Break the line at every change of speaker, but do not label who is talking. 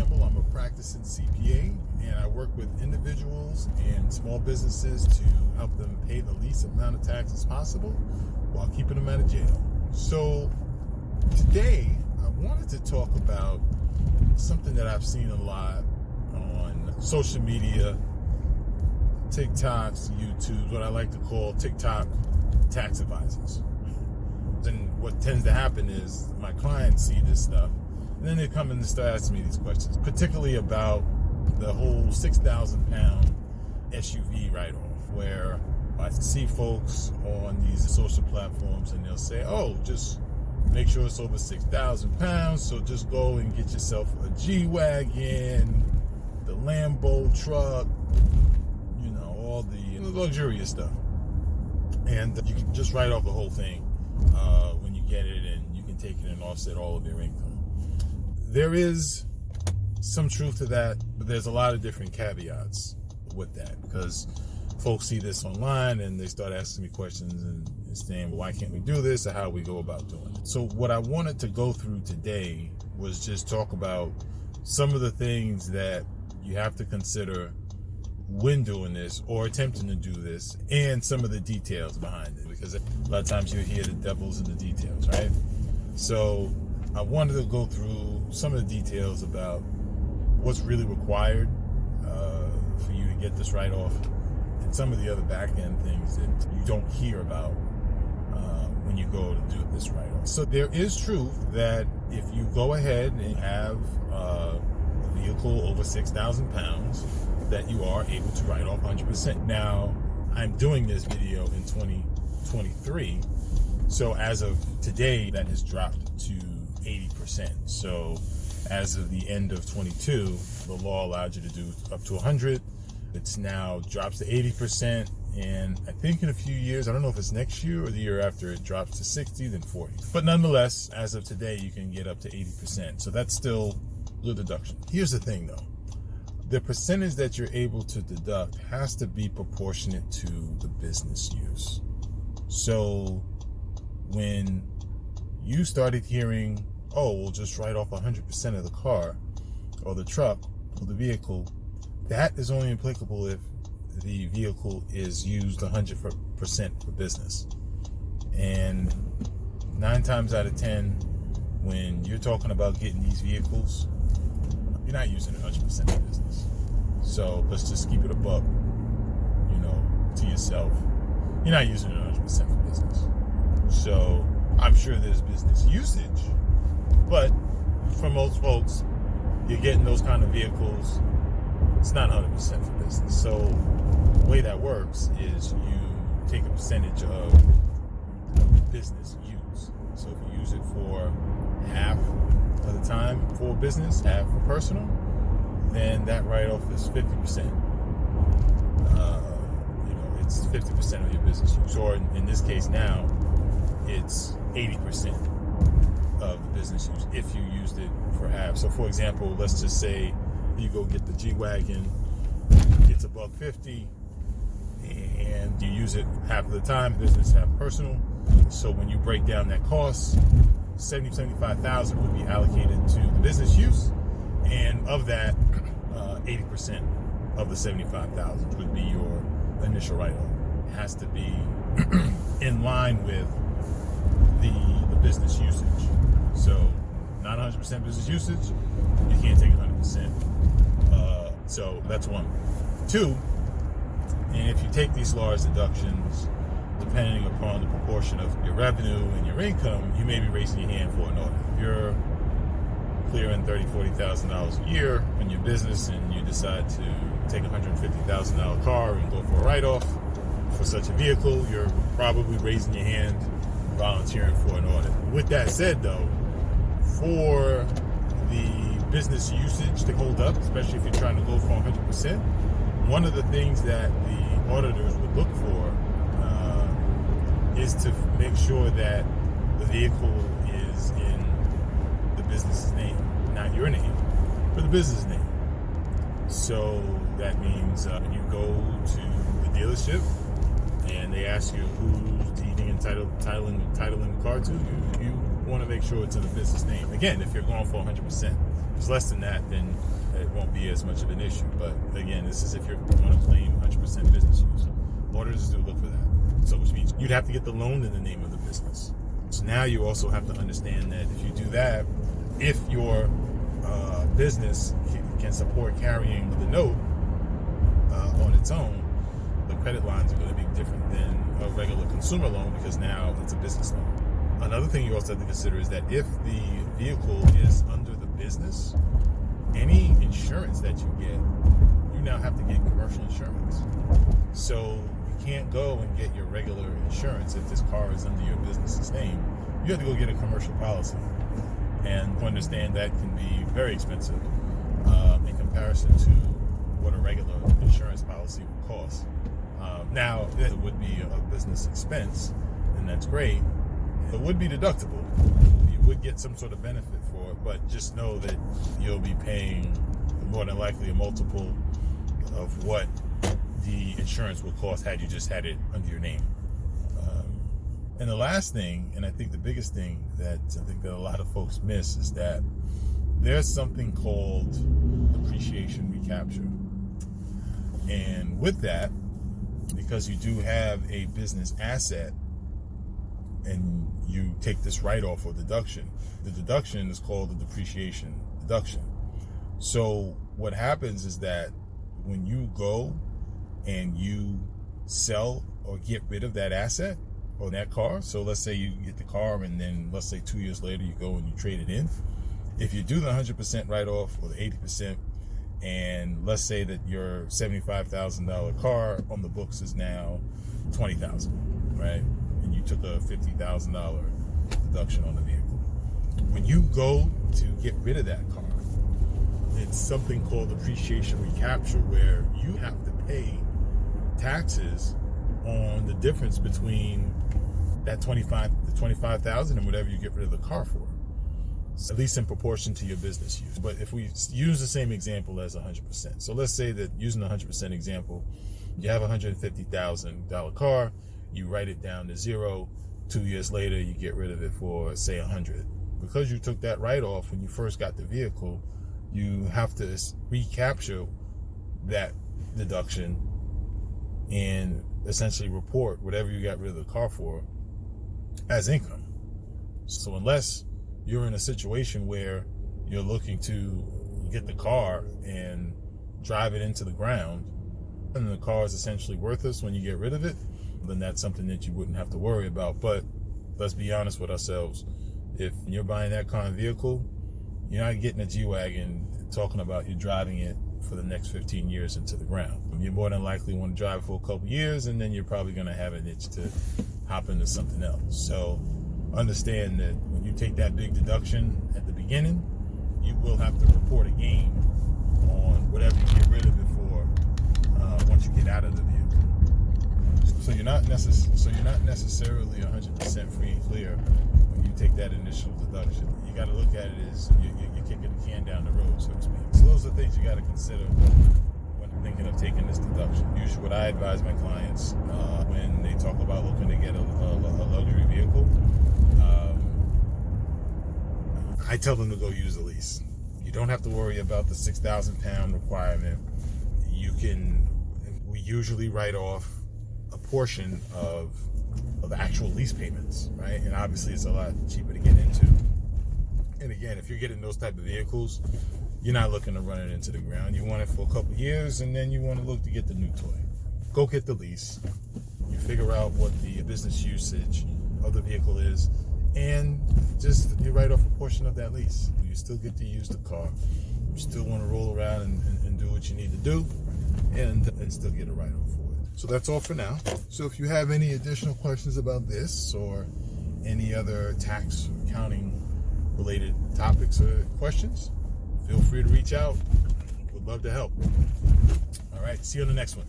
Campbell. I'm a practicing CPA, and I work with individuals and small businesses to help them pay the least amount of taxes possible while keeping them out of jail. So today, I wanted to talk about something that I've seen a lot on social media, TikToks, YouTube, what I like to call TikTok tax advisors. And what tends to happen is my clients see this stuff, and then they come in and start asking me these questions, particularly about the whole 6,000 pound SUV write-off, where I see folks on these social platforms and they'll say, oh, just make sure it's over 6,000 pounds, so just go and get yourself a G-Wagon, the Lambo truck, you know, all the luxurious stuff. And you can just write off the whole thing when you get it, and you can take it and offset all of your income. There is some truth to that, but there's a lot of different caveats with that, because folks see this online and they start asking me questions and saying, well, why can't we do this, or how we go about doing it? So what I wanted to go through today was just talk about some of the things that you have to consider when doing this or attempting to do this, and some of the details behind it, because a lot of times you hear the devil's in the details, right? So I wanted to go through some of the details about what's really required for you to get this write-off, and some of the other back-end things that you don't hear about when you go to do this write-off. So there is truth that if you go ahead and have a vehicle over 6,000 pounds, that you are able to write off 100%. Now, I'm doing this video in 2023, so as of today, that has dropped to 80%. So as of the end of 22, the law allowed you to do up to 100. It's now drops to 80%, and I think in a few years, I don't know if it's next year or the year after, it drops to 60, then 40. But nonetheless, as of today, you can get up to 80%. So that's still the deduction. Here's the thing though. The percentage that you're able to deduct has to be proportionate to the business use. So when you started hearing, oh, we'll just write off 100% of the car or the truck or the vehicle, that is only applicable if the vehicle is used 100% for business. And 9 times out of 10, when you're talking about getting these vehicles, you're not using it 100% for business. So let's just keep it a buck, you know, to yourself. You're not using it 100% for business. So I'm sure there's business usage, but for most folks, you're getting those kind of vehicles, it's not 100% for business. So the way that works is you take a percentage of business use. So if you use it for half of the time for business, half for personal, then that write-off is 50%. It's 50% of your business use, or in this case now, it's 80% of the business use if you used it for half. So for example, let's just say you go get the G-Wagon, it's $150, and you use it half of the time, business, half personal. So when you break down that cost, $75,000 would be allocated to the business use, and of that, 80% of the $75,000 would be your initial write-off. It has to be in line with the business usage. So not 100% business usage, you can't take 100%. So that's one. Two, and if you take these large deductions, depending upon the proportion of your revenue and your income, you may be raising your hand for an audit. If you're clearing $30,000, $40,000 a year in your business and you decide to take a $150,000 car and go for a write-off for such a vehicle, you're probably raising your hand, volunteering for an audit. With that said though, for the business usage to hold up, especially if you're trying to go for 100%, one of the things that the auditors would look for is to make sure that the vehicle is in the business's name, not your name, but the business name. So that means you go to the dealership and they ask you who's deeding and titling the car to. You want to make sure it's in the business name. Again, if you're going for 100%, if it's less than that, then it won't be as much of an issue. But again, this is if you're going to claim 100% business use. Auditors do look for that. So which means you'd have to get the loan in the name of the business. So now you also have to understand that if you do that, if your business can support carrying the note on its own, the credit lines are going to be different than a regular consumer loan because now it's a business loan. Another thing you also have to consider is that if the vehicle is under the business, any insurance that you get, you now have to get commercial insurance. So you can't go and get your regular insurance if this car is under your business's name. You have to go get a commercial policy. And understand that can be very expensive in comparison to what a regular insurance policy would cost. Now, it would be a business expense, and that's great. It would be deductible. You would get some sort of benefit for it, but just know that you'll be paying more than likely a multiple of what the insurance would cost had you just had it under your name. And the last thing, and I think the biggest thing that a lot of folks miss is that there's something called depreciation recapture. And with that, because you do have a business asset and you take this write-off or deduction, the deduction is called the depreciation deduction. So what happens is that when you go and you sell or get rid of that asset or that car, so let's say you get the car and then let's say 2 years later you go and you trade it in. If you do the 100% write-off or the 80%, and let's say that your $75,000 car on the books is now $20,000, right? And you took a $50,000 deduction on the vehicle. When you go to get rid of that car, it's something called depreciation recapture, where you have to pay taxes on the difference between that $25,000 and whatever you get rid of the car for, at least in proportion to your business use. But if we use the same example as 100%, so let's say that using the 100% example, you have a $150,000 car, you write it down to zero. 2 years later, you get rid of it for say 100. Because you took that write-off when you first got the vehicle, you have to recapture that deduction and essentially report whatever you got rid of the car for as income. So unless you're in a situation where you're looking to get the car and drive it into the ground and the car is essentially worthless when you get rid of it, then that's something that you wouldn't have to worry about. But let's be honest with ourselves. If you're buying that kind of vehicle, you're not getting a G-Wagon talking about you driving it for the next 15 years into the ground. You more than likely want to drive for a couple years, and then you're probably going to have an itch to hop into something else. So understand that when you take that big deduction at the beginning, you will have to report a gain on whatever you get rid of it for once you get out of the vehicle. So you're not necessarily 100% free and clear when you take that initial deduction. You got to look at it as you're kicking the can down the road, so to speak. So those are things you got to consider when thinking of taking this deduction. Usually what I advise my clients when they talk about looking to get a luxury vehicle, I tell them to go use a lease. You don't have to worry about the 6,000 pound requirement. We usually write off a portion of actual lease payments, right? And obviously it's a lot cheaper to get into. And again, if you're getting those type of vehicles, you're not looking to run it into the ground. You want it for a couple of years, and then you want to look to get the new toy. Go get the lease. You figure out what the business usage of the vehicle is, and just you write off a portion of that lease. You still get to use the car. You still want to roll around and do what you need to do, and still get a write-off for it. So that's all for now. So if you have any additional questions about this or any other tax or accounting related topics or questions, feel free to reach out. Would love to help. All right, see you on the next one.